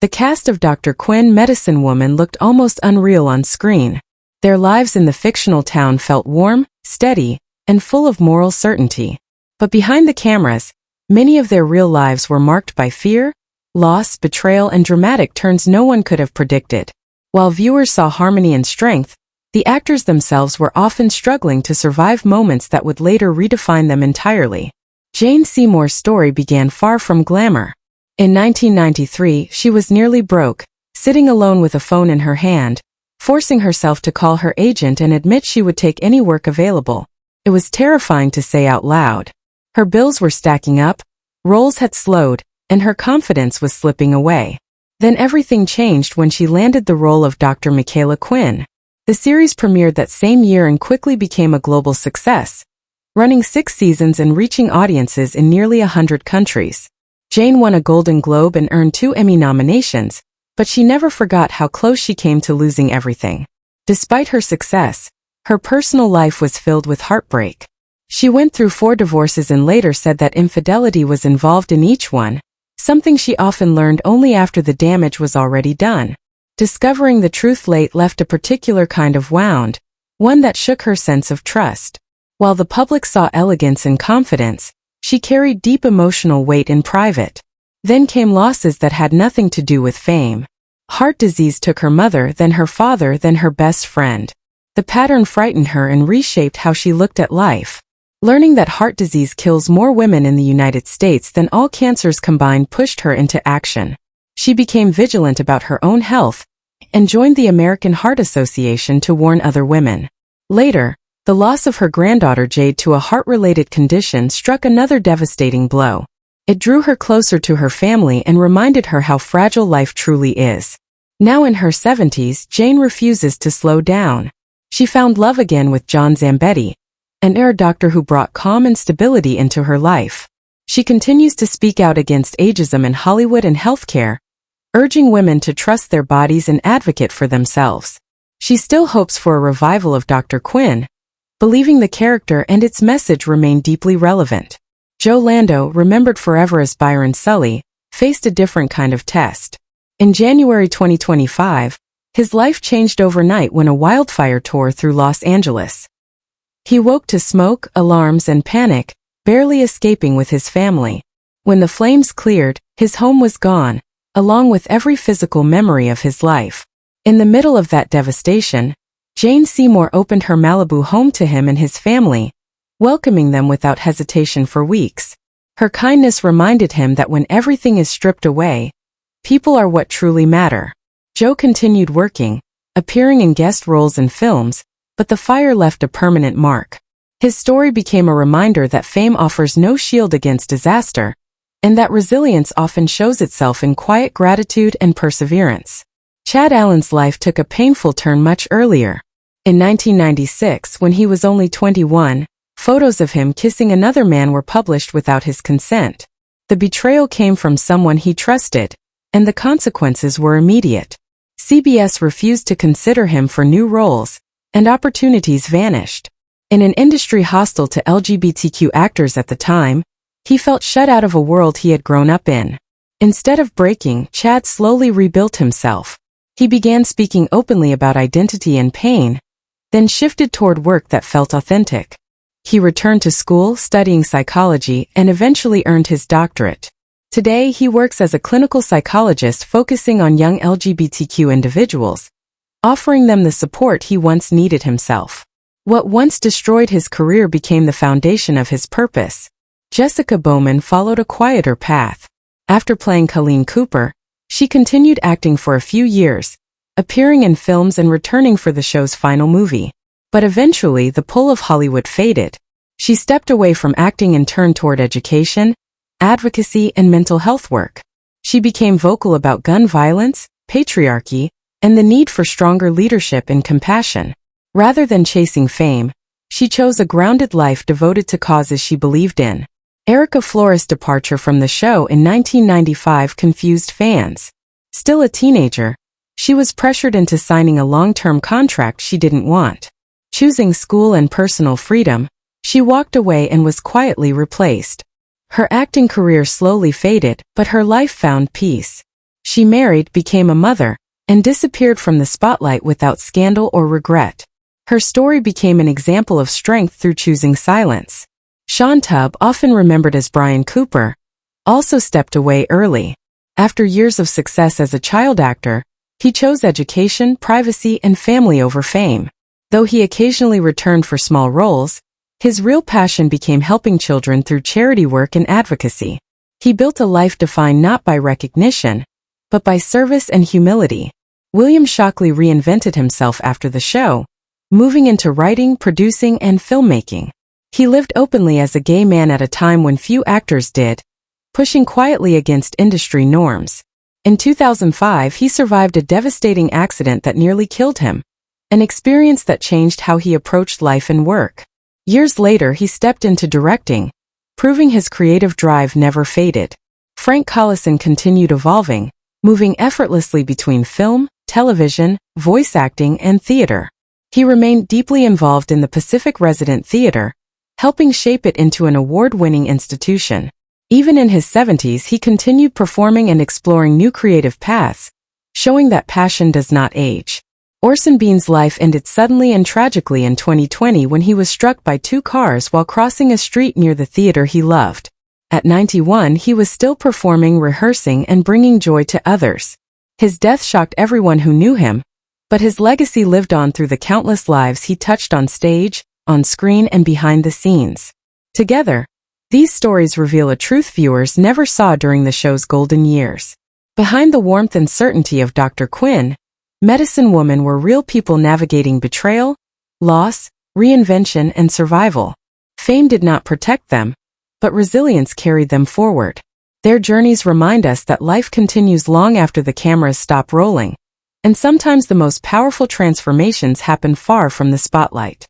The cast of Dr. Quinn, Medicine Woman looked almost unreal on screen. Their lives in the fictional town felt warm, steady, and full of moral certainty. But behind the cameras, many of their real lives were marked by fear, loss, betrayal, and dramatic turns no one could have predicted. While viewers saw harmony and strength, the actors themselves were often struggling to survive moments that would later redefine them entirely. Jane Seymour's story began far from glamour. In 1993, she was nearly broke, sitting alone with a phone in her hand, forcing herself to call her agent and admit she would take any work available. It was terrifying to say out loud. Her bills were stacking up, roles had slowed, and her confidence was slipping away. Then everything changed when she landed the role of Dr. Michaela Quinn. The series premiered that same year and quickly became a global success, running 6 seasons and reaching audiences in nearly 100 countries. Jane won a Golden Globe and earned 2 Emmy nominations, but she never forgot how close she came to losing everything. Despite her success, her personal life was filled with heartbreak. She went through 4 divorces and later said that infidelity was involved in each one, something she often learned only after the damage was already done. Discovering the truth late left a particular kind of wound, one that shook her sense of trust. While the public saw elegance and confidence, she carried deep emotional weight in private. Then came losses that had nothing to do with fame. Heart disease took her mother, then her father, then her best friend. The pattern frightened her and reshaped how she looked at life. Learning that heart disease kills more women in the United States than all cancers combined pushed her into action. She became vigilant about her own health and joined the American Heart Association to warn other women. Later, the loss of her granddaughter Jade to a heart-related condition struck another devastating blow. It drew her closer to her family and reminded her how fragile life truly is. Now in her 70s, Jane refuses to slow down. She found love again with John Zambetti, an air doctor who brought calm and stability into her life. She continues to speak out against ageism in Hollywood and healthcare, urging women to trust their bodies and advocate for themselves. She still hopes for a revival of Dr. Quinn, believing the character and its message remain deeply relevant. Joe Lando, remembered forever as Byron Sully, faced a different kind of test. In January 2025, his life changed overnight when a wildfire tore through Los Angeles. He woke to smoke, alarms, and panic, barely escaping with his family. When the flames cleared, his home was gone, along with every physical memory of his life. In the middle of that devastation, Jane Seymour opened her Malibu home to him and his family, welcoming them without hesitation for weeks. Her kindness reminded him that when everything is stripped away, people are what truly matter. Joe continued working, appearing in guest roles in films, but the fire left a permanent mark. His story became a reminder that fame offers no shield against disaster, and that resilience often shows itself in quiet gratitude and perseverance. Chad Allen's life took a painful turn much earlier. In 1996, when he was only 21, photos of him kissing another man were published without his consent. The betrayal came from someone he trusted, and the consequences were immediate. CBS refused to consider him for new roles, and opportunities vanished. In an industry hostile to LGBTQ actors at the time, he felt shut out of a world he had grown up in. Instead of breaking, Chad slowly rebuilt himself. He began speaking openly about identity and pain, then shifted toward work that felt authentic. He returned to school, studying psychology, and eventually earned his doctorate. Today, he works as a clinical psychologist focusing on young LGBTQ individuals, offering them the support he once needed himself. What once destroyed his career became the foundation of his purpose. Jessica Bowman followed a quieter path. After playing Colleen Cooper, she continued acting for a few years, appearing in films and returning for the show's final movie. But eventually the pull of Hollywood faded. She stepped away from acting and turned toward education, advocacy, and mental health work. She became vocal about gun violence, patriarchy, and the need for stronger leadership and compassion. Rather than chasing fame, she chose a grounded life devoted to causes she believed in. Erica Flores' departure from the show in 1995 confused fans. Still a teenager, she was pressured into signing a long-term contract she didn't want. Choosing school and personal freedom, she walked away and was quietly replaced. Her acting career slowly faded, but her life found peace. She married, became a mother, and disappeared from the spotlight without scandal or regret. Her story became an example of strength through choosing silence. Sean Tubb, often remembered as Brian Cooper, also stepped away early. After years of success as a child actor, he chose education, privacy, and family over fame. Though he occasionally returned for small roles, his real passion became helping children through charity work and advocacy. He built a life defined not by recognition, but by service and humility. William Shockley reinvented himself after the show, moving into writing, producing, and filmmaking. He lived openly as a gay man at a time when few actors did, pushing quietly against industry norms. In 2005, he survived a devastating accident that nearly killed him, an experience that changed how he approached life and work. Years later, he stepped into directing, proving his creative drive never faded. Frank Collison continued evolving, moving effortlessly between film, television, voice acting, and theater. He remained deeply involved in the Pacific Resident Theater, helping shape it into an award-winning institution. Even in his 70s, he continued performing and exploring new creative paths, showing that passion does not age. Orson Bean's life ended suddenly and tragically in 2020 when he was struck by two cars while crossing a street near the theater he loved. At 91, he was still performing, rehearsing, and bringing joy to others. His death shocked everyone who knew him, but his legacy lived on through the countless lives he touched on stage, on screen, and behind the scenes. Together, these stories reveal a truth viewers never saw during the show's golden years. Behind the warmth and certainty of Dr. Quinn, Medicine Woman were real people navigating betrayal, loss, reinvention, and survival. Fame did not protect them, but resilience carried them forward. Their journeys remind us that life continues long after the cameras stop rolling, and sometimes the most powerful transformations happen far from the spotlight.